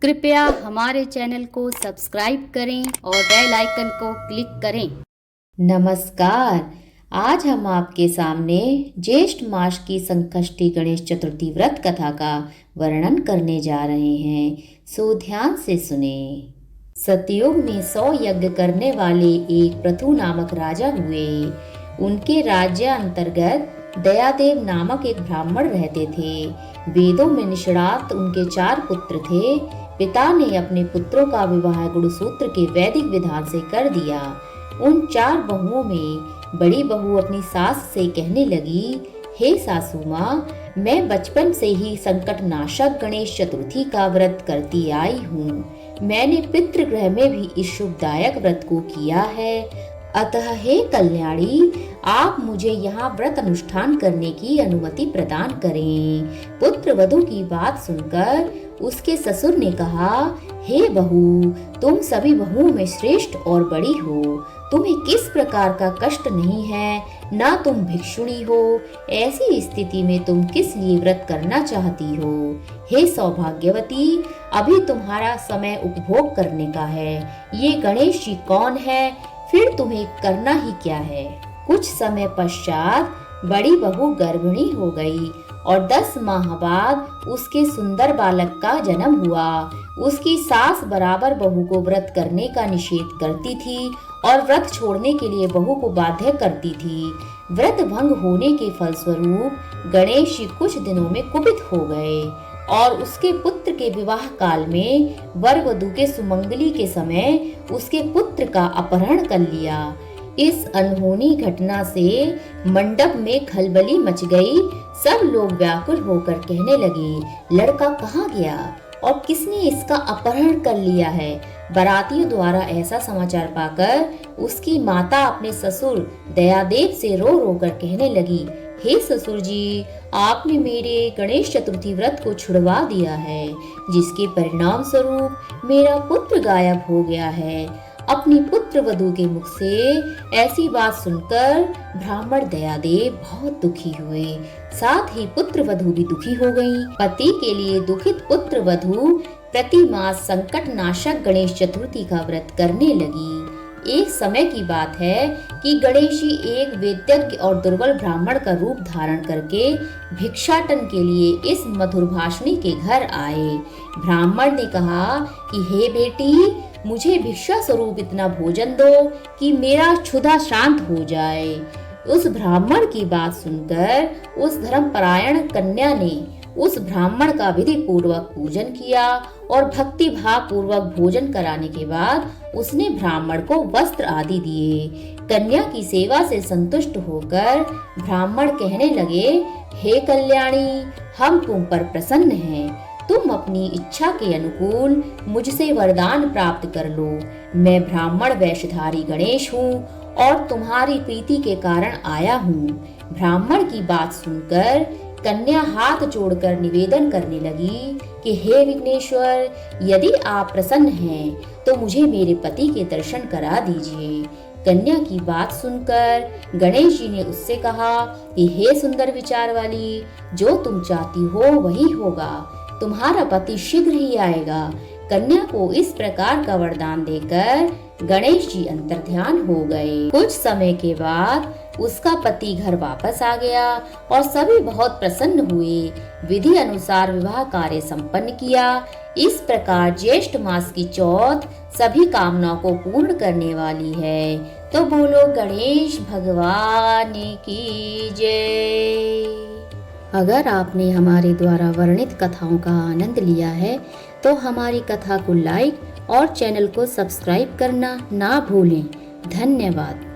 कृपया हमारे चैनल को सब्सक्राइब करें और बेल आइकन को क्लिक करें। नमस्कार। आज हम आपके सामने ज्येष्ठ मास की संकष्टी गणेश चतुर्थी व्रत कथा का वर्णन करने जा रहे हैं, सो ध्यान से सुने। सतयुग में 100 यज्ञ करने वाले एक पृथु नामक राजा हुए। उनके राज्य अंतर्गत दयादेव नामक एक ब्राह्मण रहते थे। वेदों में निष्णात उनके 4 पुत्र थे। पिता ने अपने पुत्रों का विवाह गुणसूत्र के वैदिक विधान से कर दिया। उन 4 बहुओं में बड़ी बहू अपनी सास से कहने लगी, हे सासू माँ, मैं बचपन से ही संकट नाशक गणेश चतुर्थी का व्रत करती आई हूँ। मैंने पितृगृह में भी इस शुभदायक व्रत को किया है। अतः हे कल्याणी, आप मुझे यहाँ व्रत अनुष्ठान करने की अनुमति प्रदान करें। पुत्र वधू की बात सुनकर उसके ससुर ने कहा, हे बहू, तुम सभी बहुओं में श्रेष्ठ और बड़ी हो। तुम्हें किस प्रकार का कष्ट नहीं है, ना तुम भिक्षुणी हो। ऐसी स्थिति में तुम किस लिए व्रत करना चाहती हो? हे सौभाग्यवती, अभी तुम्हारा समय उपभोग करने का है। ये गणेश जी कौन है? फिर तुम्हें करना ही क्या है? कुछ समय पश्चात बड़ी बहू गर्भिणी हो गई और 10 माह बाद उसके सुंदर बालक का जन्म हुआ। उसकी सास बराबर बहू को व्रत करने का निषेध करती थी और व्रत छोड़ने के लिए बहू को बाध्य करती थी। व्रत भंग होने के फलस्वरूप गणेश जी कुछ दिनों में कुपित हो गए और उसके पुत्र के विवाह काल में वर वधू के सुमंगली के समय उसके पुत्र का अपहरण कर लिया। इस अनहोनी घटना से मंडप में खलबली मच गई। सब लोग व्याकुल होकर कहने लगे, लड़का कहाँ गया और किसने इसका अपहरण कर लिया है? बारातियों द्वारा ऐसा समाचार पाकर उसकी माता अपने ससुर दयादेव से रो रो कर कहने लगी, हे ससुर जी, आपने मेरे गणेश चतुर्थी व्रत को छुड़वा दिया है, जिसके परिणाम स्वरूप मेरा पुत्र गायब हो गया है। अपनी पुत्र वधू के मुख से ऐसी बात सुनकर ब्राह्मण दयादेव बहुत दुखी हुए। साथ ही पुत्र वधू भी दुखी हो गईं। पति के लिए दुखित पुत्र वधू प्रति मास संकट नाशक गणेश चतुर्थी का व्रत करने लगी। एक समय की बात है कि गणेश जी एक वेद्यज्ञ और दुर्बल ब्राह्मण का रूप धारण करके भिक्षाटन के लिए इस मधुर भाषणी के घर आए। ब्राह्मण ने कहा कि हे बेटी, मुझे भिक्षा स्वरूप इतना भोजन दो कि मेरा क्षुधा शांत हो जाए। उस ब्राह्मण की बात सुनकर उस धर्मपरायण कन्या ने उस ब्राह्मण का विधि पूर्वक पूजन किया और भक्ति भाव पूर्वक भोजन कराने के बाद उसने ब्राह्मण को वस्त्र आदि दिए। कन्या की सेवा से संतुष्ट होकर ब्राह्मण कहने लगे, हे कल्याणी, हम तुम पर प्रसन्न हैं। तुम अपनी इच्छा के अनुकूल मुझसे वरदान प्राप्त कर लो। मैं ब्राह्मण वेशधारी गणेश हूँ और तुम्हारी प्रीति के कारण आया हूँ। ब्राह्मण की बात सुनकर कन्या हाथ जोड़कर निवेदन करने लगी कि हे विघ्नेश्वर, यदि आप प्रसन्न हैं तो मुझे मेरे पति के दर्शन करा दीजिए। कन्या की बात सुनकर गणेश जी ने उससे कहा कि हे सुंदर विचार वाली, जो तुम चाहती हो वही होगा। तुम्हारा पति शीघ्र ही आएगा। कन्या को इस प्रकार का वरदान देकर गणेश जी अंतर्ध्यान हो गए। कुछ समय के बाद उसका पति घर वापस आ गया और सभी बहुत प्रसन्न हुए। विधि अनुसार विवाह कार्य संपन्न किया। इस प्रकार ज्येष्ठ मास की चौथ सभी कामनाओं को पूर्ण करने वाली है। तो बोलो गणेश भगवान की जय। अगर आपने हमारे द्वारा वर्णित कथाओं का आनंद लिया है तो हमारी कथा को लाइक और चैनल को सब्सक्राइब करना ना भूलें। धन्यवाद।